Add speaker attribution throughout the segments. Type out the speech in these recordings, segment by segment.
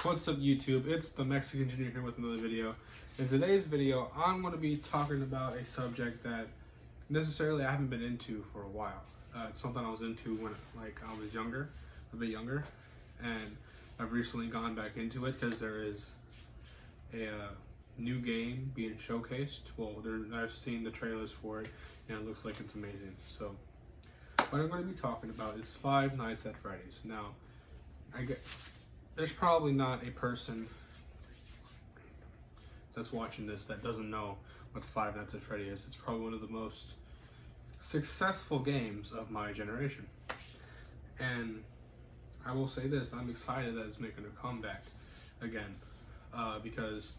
Speaker 1: What's up YouTube, it's the Mexican Engineer here with another video. In today's video, I'm going to be talking about a subject that necessarily I haven't been into for a while. It's something I was into when I was younger, a bit younger, and I've recently gone back into it because there is a new game being showcased. Well, I've seen the trailers for it and it looks like it's amazing. So what I'm going to be talking about is Five Nights at Freddy's. Now, there's probably not a person that's watching this that doesn't know what Five Nights at Freddy's is. It's probably one of the most successful games of my generation. And I will say this, I'm excited that it's making a comeback again, because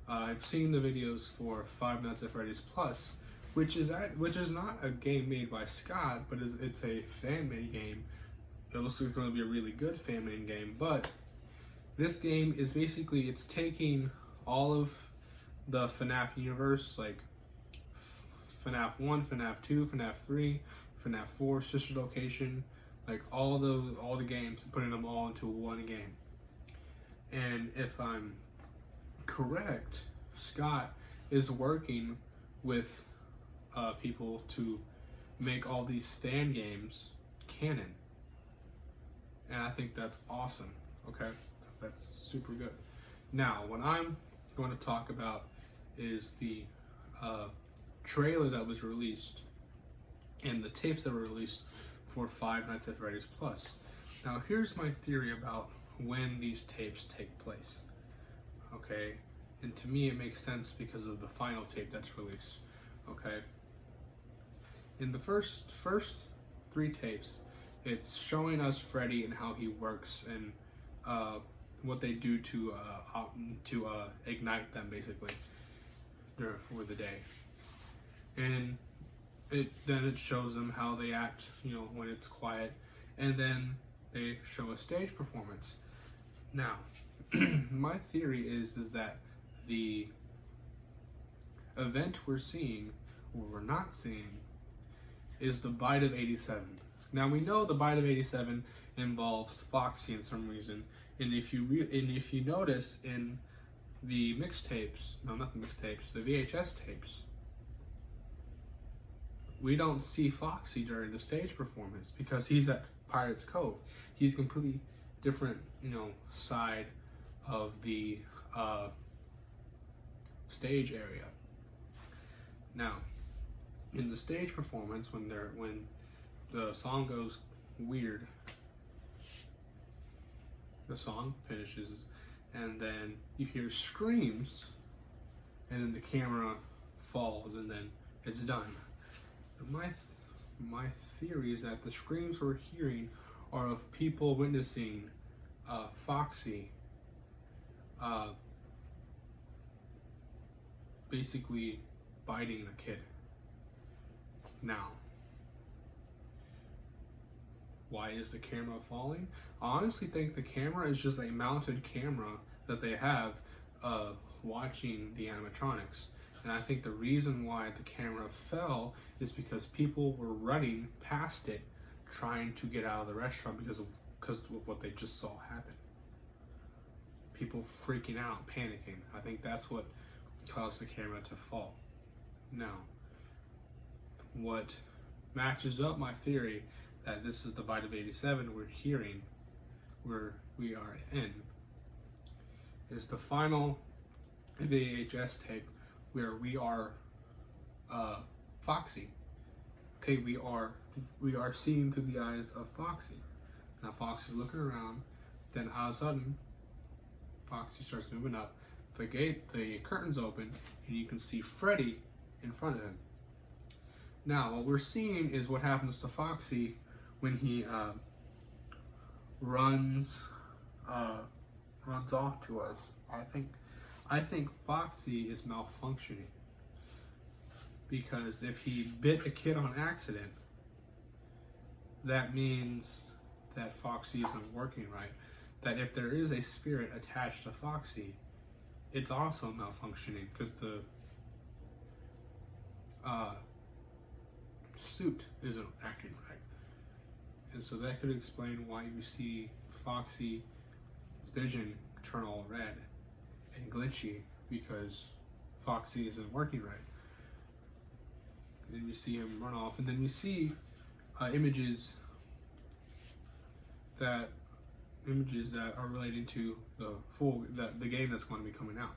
Speaker 1: I've seen the videos for Five Nights at Freddy's Plus, which is not a game made by Scott, but it's a fan-made game. It looks like it's going to be a really good fan-made game, but this game is basically, it's taking all of the Fnaf universe, like Fnaf 1, Fnaf 2, Fnaf 3, Fnaf 4, Sister Location, like all the games, and putting them all into one game. And if I'm correct, Scott is working with people to make all these fan games canon. And I think that's awesome, okay? That's super good. Now, what I'm going to talk about is the trailer that was released and the tapes that were released for Five Nights at Freddy's Plus. Now, here's my theory about when these tapes take place, okay? And to me, it makes sense because of the final tape that's released, okay? In the first three tapes, it's showing us Freddy and how he works and what they do to ignite them basically for the day, and then it shows them how they act, you know, when it's quiet, and then they show a stage performance. Now, my theory is that the event we're seeing, or we're not seeing, is the Bite of 87. Now we know the Bite of 87 involves Foxy in some reason, and if you notice in the mixtapes, no, not the mixtapes, the VHS tapes, we don't see Foxy during the stage performance because he's at Pirates Cove. He's completely different, you know, side of the stage area. Now, in the stage performance, when the song goes weird, the song finishes, and then you hear screams, and then the camera falls, and then it's done. My theory is that the screams we're hearing are of people witnessing Foxy basically biting a kid. Now, why is the camera falling? I honestly think the camera is just a mounted camera that they have watching the animatronics. And I think the reason why the camera fell is because people were running past it trying to get out of the restaurant because of what they just saw happen. People freaking out, panicking. I think that's what caused the camera to fall. Now, what matches up my theory that this is the Bite of 87 we're hearing, where we are in, is the final VHS tape where we are Foxy. Okay, we are seeing through the eyes of Foxy. Now Foxy's looking around, then all of a sudden Foxy starts moving up. The curtains open, and you can see Freddy in front of him. Now, what we're seeing is what happens to Foxy when he runs off to us. I think Foxy is malfunctioning, because if he bit a kid on accident, that means that Foxy isn't working right. That if there is a spirit attached to Foxy, it's also malfunctioning because the suit isn't acting right. And so that could explain why you see Foxy's vision turn all red and glitchy, because Foxy isn't working right. And then you see him run off, and then you see images that are relating to the game that's going to be coming out.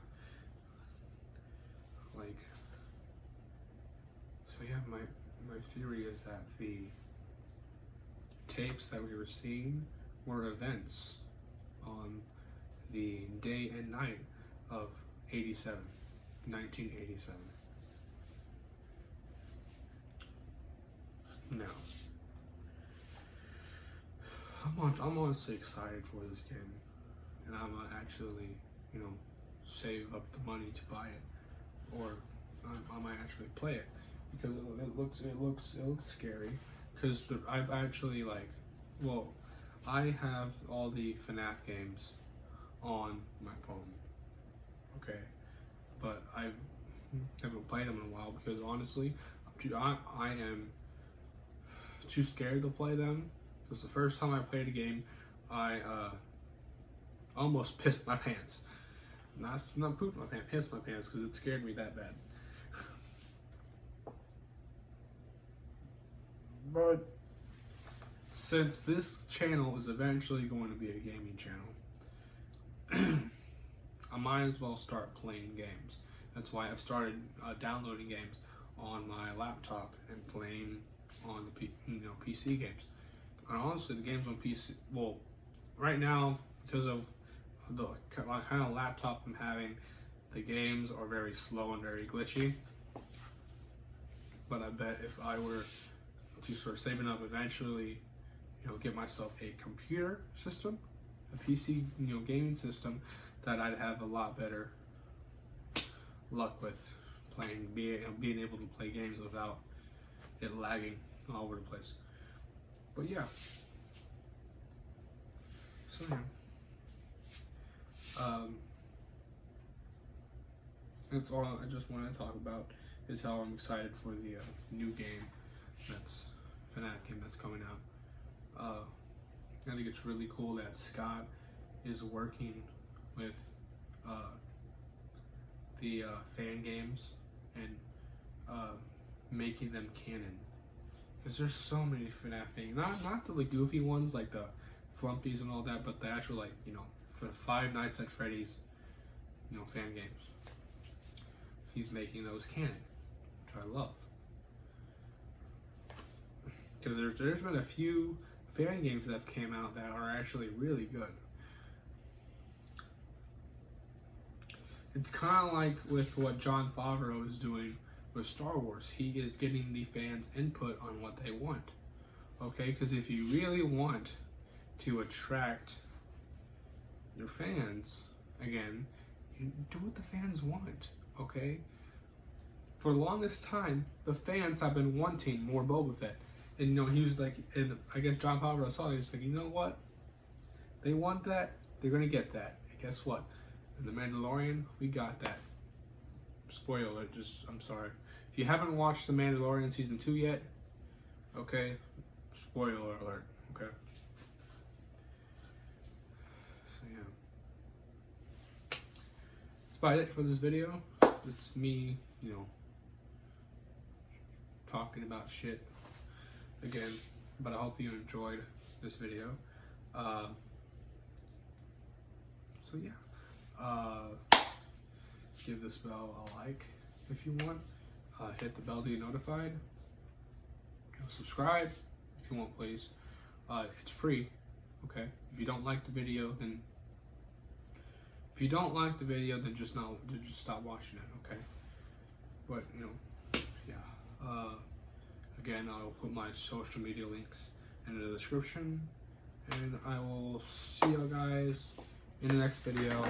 Speaker 1: Like, so yeah, my theory is that the tapes that we were seeing were events on the day and night of 1987. Now, I'm honestly excited for this game, and I'm gonna actually, save up the money to buy it, or I might actually play it, because it looks scary. Because I've actually I have all the Fnaf games on my phone, okay, but I haven't played them in a while because honestly, I am too scared to play them. Because the first time I played a game, I almost pissed my pants. Not pooped my pants, pissed my pants, because it scared me that bad. But since this channel is eventually going to be a gaming channel, I might as well start playing games. That's why I've started downloading games on my laptop and playing on the PC games. And honestly, the games on PC, well, right now, because of the kind of laptop I'm having, the games are very slow and very glitchy. But I bet if I were to start saving up eventually, get myself a computer system, a PC, gaming system, that I'd have a lot better luck with playing, being able to play games without it lagging all over the place. But yeah, so yeah, that's all I just wanted to talk about, is how I'm excited for the new game, that's Fnaf game that's coming out. I think it's really cool that Scott is working with the fan games and making them canon. Because there's so many Fnaf things, not the goofy ones like the Flumpies and all that, but the actual for Five Nights at Freddy's, fan games. He's making those canon, which I love. Because there's been a few fan games that came out that are actually really good. It's kind of like with what Jon Favreau is doing with Star Wars. He is getting the fans' input on what they want. Okay, because if you really want to attract your fans, again, you do what the fans want. Okay? For the longest time, the fans have been wanting more Boba Fett. And he was like, and I guess Jon Favreau saw it, he was like, you know what? They want that, they're gonna get that. And guess what? In The Mandalorian, we got that. Spoiler alert, I'm sorry. If you haven't watched The Mandalorian Season 2 yet, okay, spoiler alert, okay? So yeah. That's about it for this video. It's me, talking about shit again, but I hope you enjoyed this video. So yeah, give this bell a like if you want. Hit the bell to get notified. Subscribe if you want, please. It's free. Okay. If you don't like the video, then just stop watching it. Okay. But yeah. Again, I'll put my social media links in the description, and I will see you guys in the next video.